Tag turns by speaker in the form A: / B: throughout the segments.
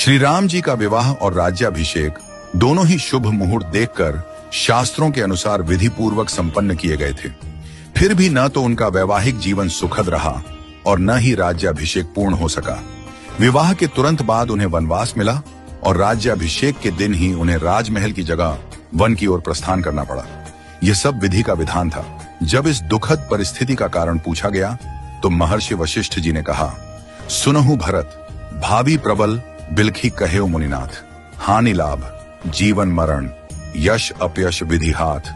A: श्री राम जी का विवाह और राज्याभिषेक दोनों ही शुभ मुहूर्त देखकर शास्त्रों के अनुसार विधि पूर्वक संपन्न किए गए थे। फिर भी न तो उनका वैवाहिक जीवन सुखद रहा और न ही राज्याभिषेक पूर्ण हो सका। विवाह के तुरंत बाद उन्हें वनवास मिला और राज्याभिषेक के दिन ही उन्हें राजमहल की जगह वन की ओर प्रस्थान करना पड़ा। यह सब विधि का विधान था। जब इस दुखद परिस्थिति का कारण पूछा गया तो महर्षि वशिष्ठ जी ने कहा, सुनहु भरत, भावी प्रबल बिलखी कहेउ मुनिनाथ, हानि लाभ जीवन मरण यश अपयश विधि हाथ।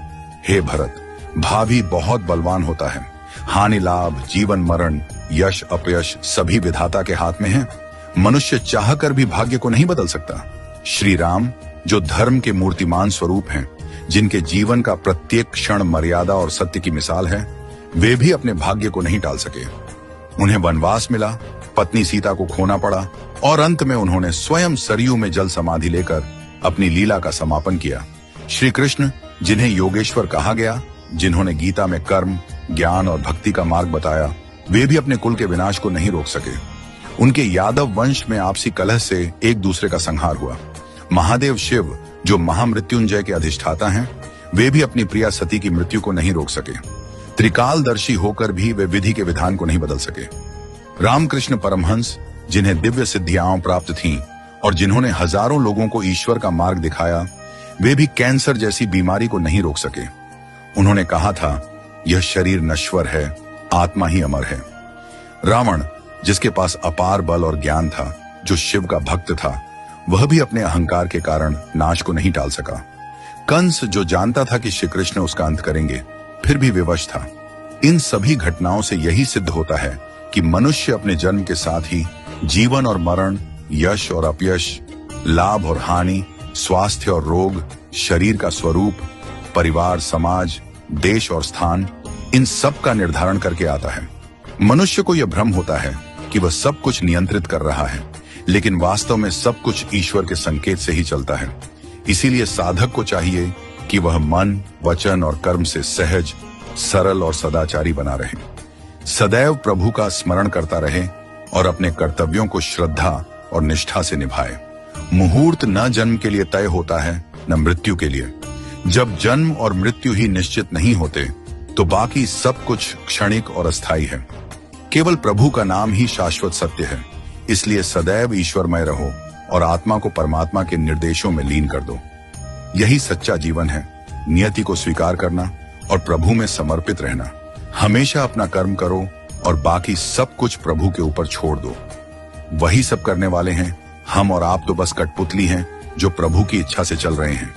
A: हे भरत, भावी बहुत बलवान होता है, हानि लाभ जीवन मरण यश अपयश सभी विधाता के हाथ में है। मनुष्य चाहकर भी भाग्य को नहीं बदल सकता। श्री राम जो धर्म के मूर्तिमान स्वरूप हैं, जिनके जीवन का प्रत्येक क्षण मर्यादा और सत्य की मिसाल है, वे भी अपने भाग्य को नहीं टाल सके। उन्हें वनवास मिला, पत्नी सीता को खोना पड़ा और अंत में उन्होंने स्वयं सरयू में जल समाधि लेकर अपनी लीला का समापन किया। श्री कृष्ण जिन्हें योगेश्वर कहा गया, जिन्होंने गीता में कर्म, ज्ञान और भक्ति का मार्ग बताया, वे भी अपने कुल के विनाश को नहीं रोक सके। उनके यादव वंश में आपसी कलह से एक दूसरे का संहार हुआ। महादेव शिव जो महामृत्युंजय के अधिष्ठाता हैं, वे भी अपनी प्रिया सती की मृत्यु को नहीं रोक सके। त्रिकालदर्शी होकर भी वे विधि के विधान को नहीं बदल सके। रामकृष्ण परमहंस जिन्हें दिव्य सिद्धियां प्राप्त थीं और जिन्होंने हजारों लोगों को ईश्वर का मार्ग दिखाया, वे भी कैंसर जैसी बीमारी को नहीं रोक सके। उन्होंने कहा था, यह शरीर नश्वर है, आत्मा ही अमर है। रावण जिसके पास अपार बल और ज्ञान था, जो शिव का भक्त था, वह भी अपने अहंकार के कारण नाश को नहीं टाल सका। कंस जो जानता था कि श्री कृष्ण उसका अंत करेंगे, फिर भी विवश था। इन सभी घटनाओं से यही सिद्ध होता है कि मनुष्य अपने जन्म के साथ ही जीवन और मरण, यश और अपयश, लाभ और हानि, स्वास्थ्य और रोग, शरीर का स्वरूप, परिवार, समाज, देश और स्थान, इन सब का निर्धारण करके आता है। मनुष्य को यह भ्रम होता है कि वह सब कुछ नियंत्रित कर रहा है, लेकिन वास्तव में सब कुछ ईश्वर के संकेत से ही चलता है। इसीलिए साधक को चाहिए कि वह मन, वचन और कर्म से सहज, सरल और सदाचारी बना रहे, सदैव प्रभु का स्मरण करता रहे और अपने कर्तव्यों को श्रद्धा और निष्ठा से निभाए। मुहूर्त न जन्म के लिए तय होता है, न मृत्यु के लिए। जब जन्म और मृत्यु ही निश्चित नहीं होते, तो बाकी सब कुछ क्षणिक और अस्थायी है। केवल प्रभु का नाम ही शाश्वत सत्य है। इसलिए सदैव ईश्वरमय रहो और आत्मा को परमात्मा के निर्देशों में लीन कर दो। यही सच्चा जीवन है। नियति को स्वीकार करना और प्रभु में समर्पित रहना। हमेशा अपना कर्म करो और बाकी सब कुछ प्रभु के ऊपर छोड़ दो। वही सब करने वाले हैं। हम और आप तो बस कठपुतली हैं जो प्रभु की इच्छा से चल रहे हैं।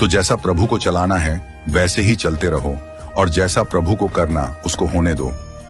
A: तो जैसा प्रभु को चलाना है वैसे ही चलते रहो और जैसा प्रभु को करना उसको होने दो।